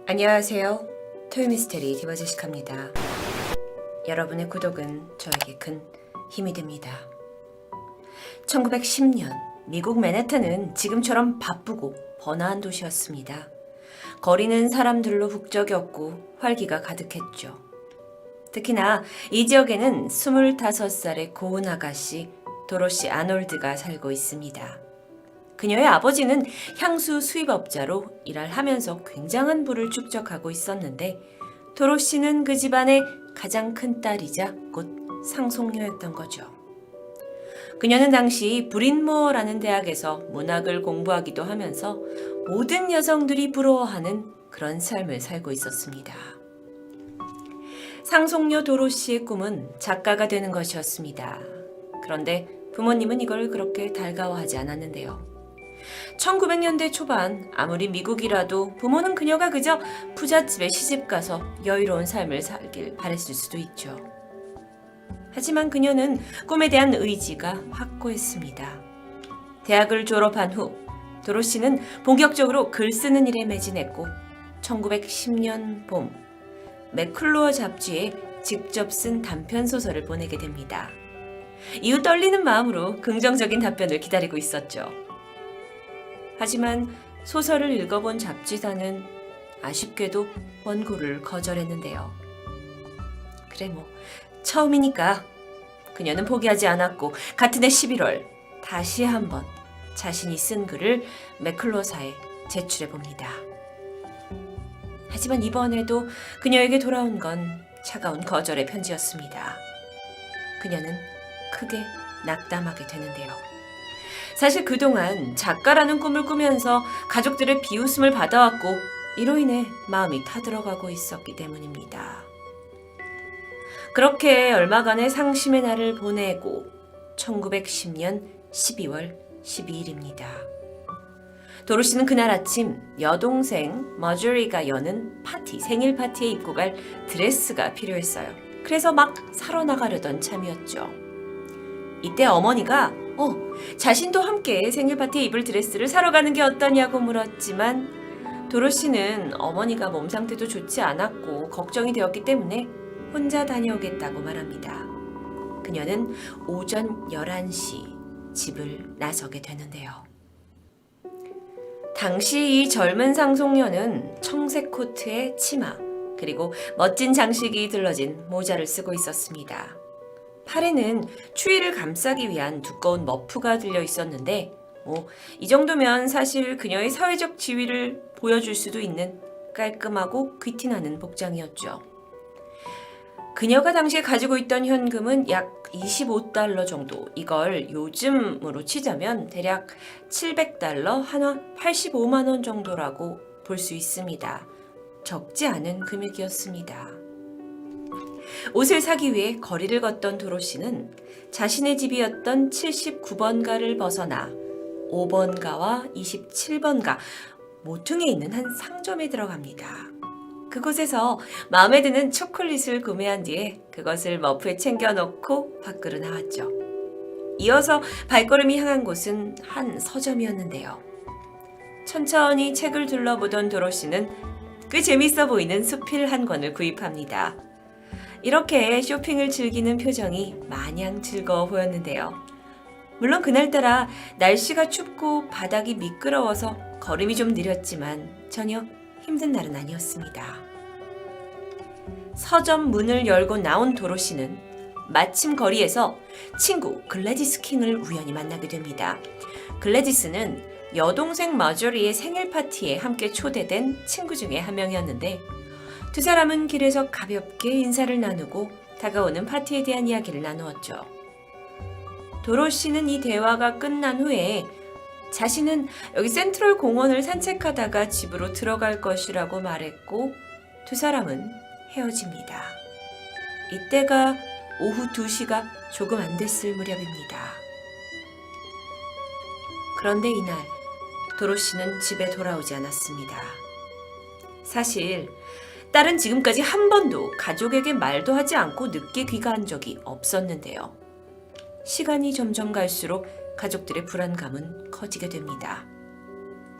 안녕하세요. 토요미스테리 디바제시카입니다. 여러분의 구독은 저에게 큰 힘이 됩니다. 1910년 미국 맨해튼은 지금처럼 바쁘고 번화한 도시였습니다. 거리는 사람들로 북적였고 활기가 가득했죠. 특히나 이 지역에는 25살의 고운 아가씨 도로시 아놀드가 살고 있습니다. 그녀의 아버지는 향수 수입업자로 일을 하면서 굉장한 부를 축적하고 있었는데 도로시는 그 집안의 가장 큰 딸이자 곧 상속녀였던 거죠. 그녀는 당시 브린모어라는 대학에서 문학을 공부하기도 하면서 모든 여성들이 부러워하는 그런 삶을 살고 있었습니다. 상속녀 도로시의 꿈은 작가가 되는 것이었습니다. 그런데 부모님은 이걸 그렇게 달가워하지 않았는데요. 1900년대 초반 아무리 미국이라도 부모는 그녀가 그저 부잣집에 시집가서 여유로운 삶을 살길 바랬을 수도 있죠. 하지만 그녀는 꿈에 대한 의지가 확고했습니다. 대학을 졸업한 후 도로시는 본격적으로 글 쓰는 일에 매진했고 1910년 봄 맥클로어 잡지에 직접 쓴 단편소설을 보내게 됩니다. 이후 떨리는 마음으로 긍정적인 답변을 기다리고 있었죠. 하지만 소설을 읽어본 잡지사는 아쉽게도 원고를 거절했는데요. 그래 처음이니까 그녀는 포기하지 않았고 같은 해 11월 다시 한번 자신이 쓴 글을 맥클로사에 제출해 봅니다. 하지만 이번에도 그녀에게 돌아온 건 차가운 거절의 편지였습니다. 그녀는 크게 낙담하게 되는데요. 사실 그동안 작가라는 꿈을 꾸면서 가족들의 비웃음을 받아왔고 이로 인해 마음이 타들어가고 있었기 때문입니다. 그렇게 얼마간의 상심의 날을 보내고 1910년 12월 12일입니다. 도로시는 그날 아침 여동생 머저리가 여는 생일 파티에 입고 갈 드레스가 필요했어요. 그래서 막 사러 나가려던 참이었죠. 이때 어머니가 자신도 함께 생일 파티에 입을 드레스를 사러 가는 게 어떠냐고 물었지만 도로시는 어머니가 몸 상태도 좋지 않았고 걱정이 되었기 때문에 혼자 다녀오겠다고 말합니다. 그녀는 오전 11시 집을 나서게 되는데요. 당시 이 젊은 상속녀는 청색 코트에 치마 그리고 멋진 장식이 들러진 모자를 쓰고 있었습니다. 팔에는 추위를 감싸기 위한 두꺼운 머프가 들려 있었는데 이 정도면 사실 그녀의 사회적 지위를 보여줄 수도 있는 깔끔하고 귀티나는 복장이었죠. 그녀가 당시에 가지고 있던 현금은 약 25달러 정도, 이걸 요즘으로 치자면 대략 700달러, 한화 85만 원 정도라고 볼 수 있습니다. 적지 않은 금액이었습니다. 옷을 사기 위해 거리를 걷던 도로시는 자신의 집이었던 79번가를 벗어나 5번가와 27번가 모퉁이에 있는 한 상점에 들어갑니다. 그곳에서 마음에 드는 초콜릿을 구매한 뒤에 그것을 머프에 챙겨놓고 밖으로 나왔죠. 이어서 발걸음이 향한 곳은 한 서점이었는데요. 천천히 책을 둘러보던 도로시는 꽤 재밌어 보이는 수필 한 권을 구입합니다. 이렇게 쇼핑을 즐기는 표정이 마냥 즐거워 보였는데요. 물론 그날따라 날씨가 춥고 바닥이 미끄러워서 걸음이 좀 느렸지만 전혀 힘든 날은 아니었습니다. 서점 문을 열고 나온 도로시는 마침 거리에서 친구 글래디스 킹을 우연히 만나게 됩니다. 글래디스는 여동생 머저리의 생일 파티에 함께 초대된 친구 중에 한 명이었는데 두 사람은 길에서 가볍게 인사를 나누고 다가오는 파티에 대한 이야기를 나누었죠. 도로시는 이 대화가 끝난 후에 자신은 여기 센트럴 공원을 산책하다가 집으로 들어갈 것이라고 말했고 두 사람은 헤어집니다. 이때가 오후 2시가 조금 안 됐을 무렵입니다. 그런데 이날 도로시는 집에 돌아오지 않았습니다. 사실 딸은 지금까지 한 번도 가족에게 말도 하지 않고 늦게 귀가한 적이 없었는데요. 시간이 점점 갈수록 가족들의 불안감은 커지게 됩니다.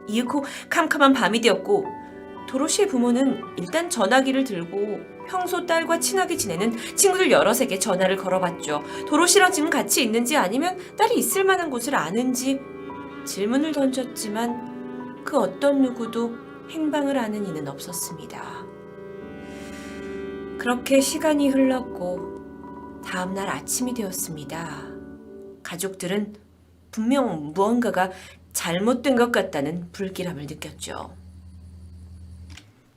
이윽고 캄캄한 밤이 되었고 도로시의 부모는 일단 전화기를 들고 평소 딸과 친하게 지내는 친구들 여럿에게 전화를 걸어봤죠. 도로시랑 지금 같이 있는지 아니면 딸이 있을 만한 곳을 아는지 질문을 던졌지만 그 어떤 누구도 행방을 아는 이는 없었습니다. 그렇게 시간이 흘렀고 다음날 아침이 되었습니다. 가족들은 분명 무언가가 잘못된 것 같다는 불길함을 느꼈죠.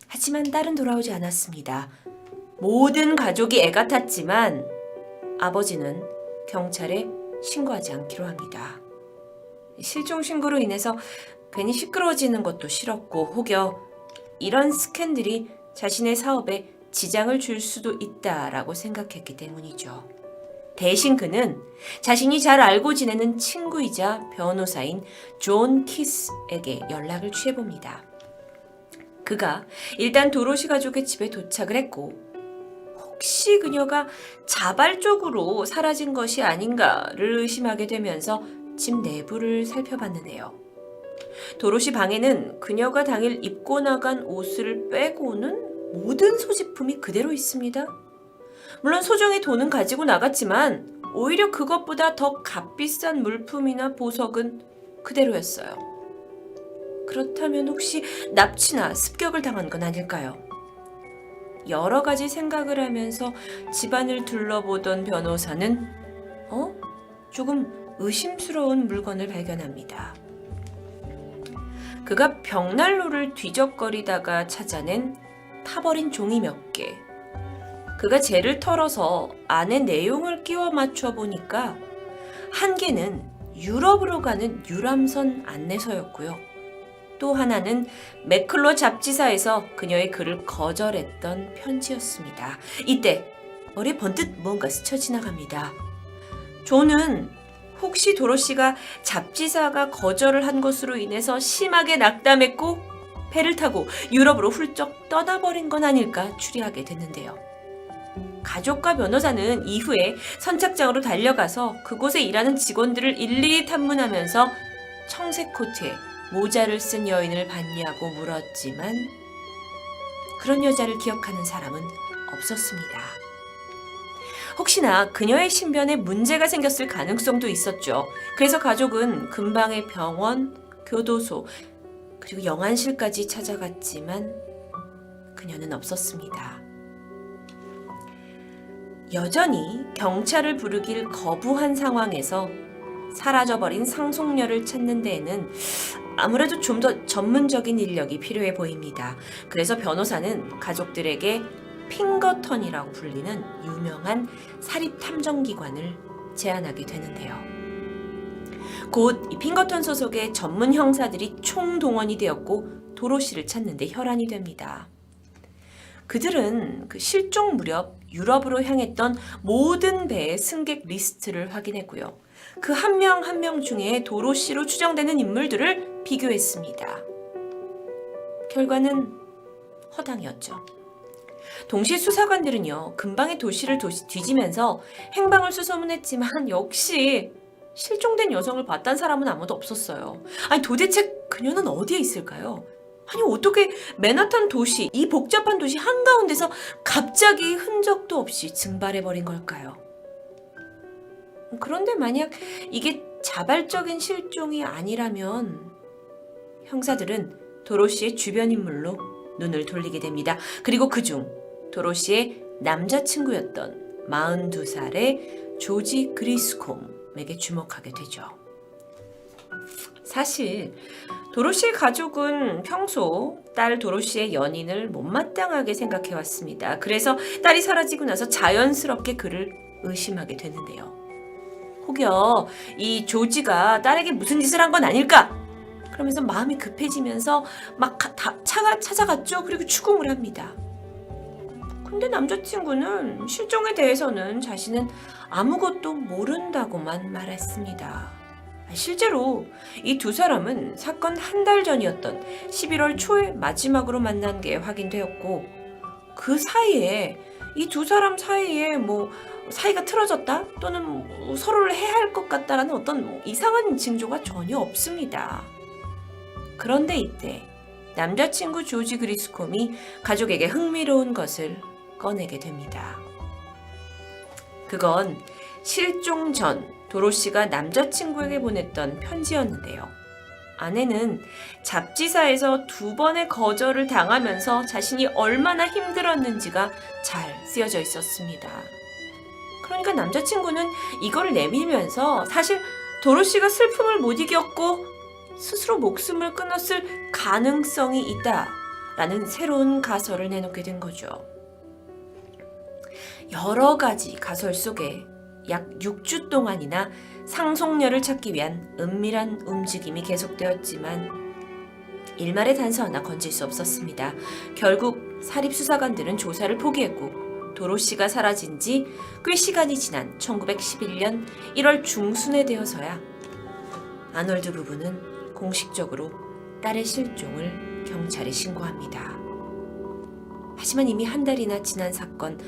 하지만 딸은 돌아오지 않았습니다. 모든 가족이 애가 탔지만 아버지는 경찰에 신고하지 않기로 합니다. 실종 신고로 인해서 괜히 시끄러워지는 것도 싫었고 혹여 이런 스캔들이 자신의 사업에 지장을 줄 수도 있다라고 생각했기 때문이죠. 대신 그는 자신이 잘 알고 지내는 친구이자 변호사인 존 키스에게 연락을 취해봅니다. 그가 일단 도로시 가족의 집에 도착을 했고 혹시 그녀가 자발적으로 사라진 것이 아닌가를 의심하게 되면서 집 내부를 살펴봤는데요. 도로시 방에는 그녀가 당일 입고 나간 옷을 빼고는 모든 소지품이 그대로 있습니다. 물론 소정의 돈은 가지고 나갔지만 오히려 그것보다 더 값비싼 물품이나 보석은 그대로였어요. 그렇다면 혹시 납치나 습격을 당한 건 아닐까요? 여러 가지 생각을 하면서 집안을 둘러보던 변호사는 조금 의심스러운 물건을 발견합니다. 그가 벽난로를 뒤적거리다가 찾아낸 타버린 종이 몇 개. 그가 젤을 털어서 안에 내용을 끼워 맞춰 보니까 한 개는 유럽으로 가는 유람선 안내서였고요. 또 하나는 매클로 잡지사에서 그녀의 글을 거절했던 편지였습니다. 이때 머리에 번뜩 뭔가 스쳐 지나갑니다. 존은 혹시 도로시가 잡지사가 거절을 한 것으로 인해서 심하게 낙담했고 배를 타고 유럽으로 훌쩍 떠나버린 건 아닐까 추리하게 됐는데요. 가족과 변호사는 이후에 선착장으로 달려가서 그곳에 일하는 직원들을 일일이 탐문하면서 청색 코트에 모자를 쓴 여인을 봤냐고 물었지만 그런 여자를 기억하는 사람은 없었습니다. 혹시나 그녀의 신변에 문제가 생겼을 가능성도 있었죠. 그래서 가족은 근방의 병원, 교도소, 그리고 영안실까지 찾아갔지만 그녀는 없었습니다. 여전히 경찰을 부르길 거부한 상황에서 사라져버린 상속녀를 찾는 데에는 아무래도 좀 더 전문적인 인력이 필요해 보입니다. 그래서 변호사는 가족들에게 핑거턴이라고 불리는 유명한 사립탐정기관을 제안하게 되는데요. 곧 이 핑거턴 소속의 전문 형사들이 총동원이 되었고 도로시를 찾는 데 혈안이 됩니다. 그들은 그 실종 무렵 유럽으로 향했던 모든 배의 승객 리스트를 확인했고요. 그 한 명 한 명 중에 도로시로 추정되는 인물들을 비교했습니다. 결과는 허당이었죠. 동시에 수사관들은요, 근방의 도시를 뒤지면서 행방을 수소문했지만 역시 실종된 여성을 봤다는 사람은 아무도 없었어요. 아니 도대체 그녀는 어디에 있을까요? 아니 어떻게 맨하탄 도시, 이 복잡한 도시 한가운데서 갑자기 흔적도 없이 증발해버린 걸까요? 그런데 만약 이게 자발적인 실종이 아니라면 형사들은 도로시의 주변 인물로 눈을 돌리게 됩니다. 그리고 그중 도로시의 남자친구였던 42살의 조지 그리스콤에게 주목하게 되죠. 사실 도로시의 가족은 평소 딸 도로시의 연인을 못마땅하게 생각해왔습니다. 그래서 딸이 사라지고 나서 자연스럽게 그를 의심하게 되는데요. 혹여 이 조지가 딸에게 무슨 짓을 한 건 아닐까? 그러면서 마음이 급해지면서 막 찾아갔죠. 그리고 추궁을 합니다. 근데 남자친구는 실종에 대해서는 자신은 아무것도 모른다고만 말했습니다. 실제로 이 두 사람은 사건 한 달 전이었던 11월 초에 마지막으로 만난 게 확인되었고 그 사이에 이 두 사람 사이에 사이가 틀어졌다 또는 서로를 해할 것 같다라는 어떤 이상한 징조가 전혀 없습니다. 그런데 이때 남자친구 조지 그리스콤이 가족에게 흥미로운 것을 꺼내게 됩니다. 그건 실종 전 도로시가 남자친구에게 보냈던 편지였는데요. 아내는 잡지사에서 2번의 거절을 당하면서 자신이 얼마나 힘들었는지가 잘 쓰여져 있었습니다. 그러니까 남자친구는 이걸 내밀면서 사실 도로시가 슬픔을 못 이겼고 스스로 목숨을 끊었을 가능성이 있다라는 새로운 가설을 내놓게 된 거죠. 여러 가지 가설 속에 약 6주 동안이나 상속녀를 찾기 위한 은밀한 움직임이 계속되었지만 일말의 단서 하나 건질 수 없었습니다. 결국 사립수사관들은 조사를 포기했고 도로시가 사라진 지 꽤 시간이 지난 1911년 1월 중순에 되어서야 아놀드 부부는 공식적으로 딸의 실종을 경찰에 신고합니다. 하지만 이미 한 달이나 지난 사건,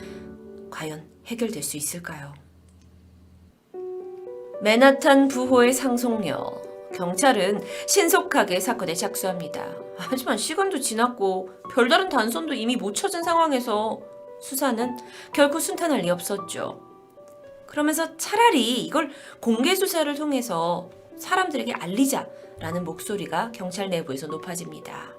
과연 해결될 수 있을까요? 맨하탄 부호의 상속녀. 경찰은 신속하게 사건에 착수합니다. 하지만 시간도 지났고 별다른 단서도 이미 못 찾은 상황에서 수사는 결코 순탄할 리 없었죠. 그러면서 차라리 이걸 공개 수사를 통해서 사람들에게 알리자라는 목소리가 경찰 내부에서 높아집니다.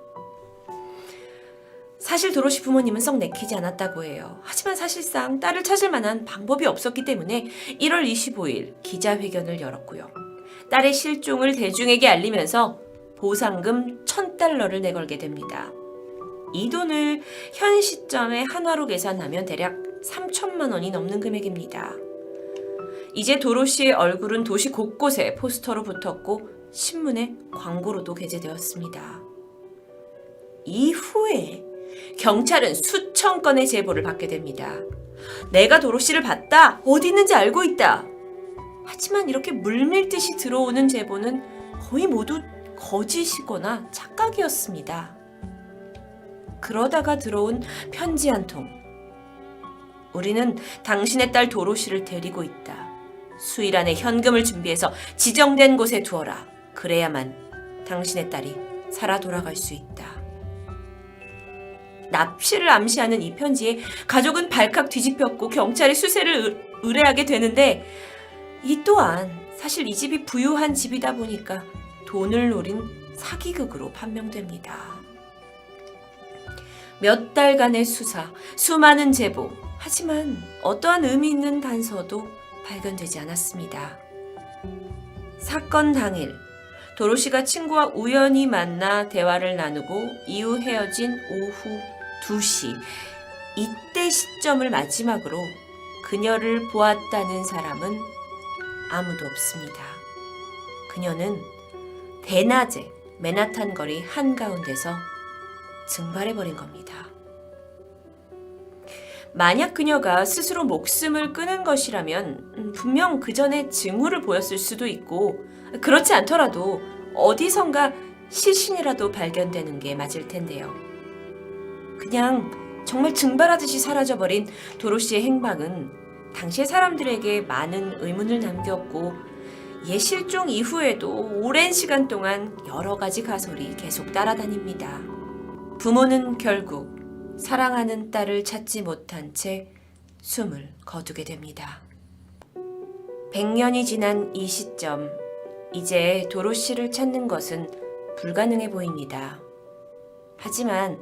사실 도로시 부모님은 썩 내키지 않았다고 해요. 하지만 사실상 딸을 찾을 만한 방법이 없었기 때문에 1월 25일 기자회견을 열었고요. 딸의 실종을 대중에게 알리면서 보상금 $1,000를 내걸게 됩니다. 이 돈을 현 시점에 한화로 계산하면 대략 3천만 원이 넘는 금액입니다. 이제 도로시의 얼굴은 도시 곳곳에 포스터로 붙었고 신문에 광고로도 게재되었습니다. 이후에 경찰은 수천 건의 제보를 받게 됩니다. 내가 도로시를 봤다. 어디 있는지 알고 있다. 하지만 이렇게 물밀듯이 들어오는 제보는 거의 모두 거짓이거나 착각이었습니다. 그러다가 들어온 편지 한 통. 우리는 당신의 딸 도로시를 데리고 있다. 수일 안에 현금을 준비해서 지정된 곳에 두어라. 그래야만 당신의 딸이 살아 돌아갈 수 있다. 납치를 암시하는 이 편지에 가족은 발칵 뒤집혔고 경찰에 수세를 의뢰하게 되는데 이 또한 사실 이 집이 부유한 집이다 보니까 돈을 노린 사기극으로 판명됩니다. 몇 달간의 수사, 수많은 제보, 하지만 어떠한 의미 있는 단서도 발견되지 않았습니다. 사건 당일 도로시가 친구와 우연히 만나 대화를 나누고 이후 헤어진 오후 2시, 이때 시점을 마지막으로 그녀를 보았다는 사람은 아무도 없습니다. 그녀는 대낮에 맨하탄 거리 한가운데서 증발해버린 겁니다. 만약 그녀가 스스로 목숨을 끊은 것이라면 분명 그 전에 징후를 보였을 수도 있고 그렇지 않더라도 어디선가 시신이라도 발견되는 게 맞을 텐데요. 그냥 정말 증발하듯이 사라져버린 도로시의 행방은 당시의 사람들에게 많은 의문을 남겼고 얘 실종 이후에도 오랜 시간 동안 여러 가지 가설이 계속 따라다닙니다. 부모는 결국 사랑하는 딸을 찾지 못한 채 숨을 거두게 됩니다. 100년이 지난 이 시점, 이제 도로시를 찾는 것은 불가능해 보입니다. 하지만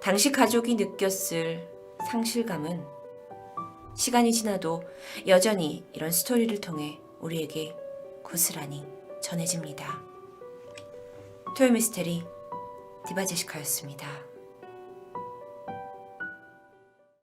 당시 가족이 느꼈을 상실감은 시간이 지나도 여전히 이런 스토리를 통해 우리에게 고스란히 전해집니다. 토요미스테리 디바제시카였습니다.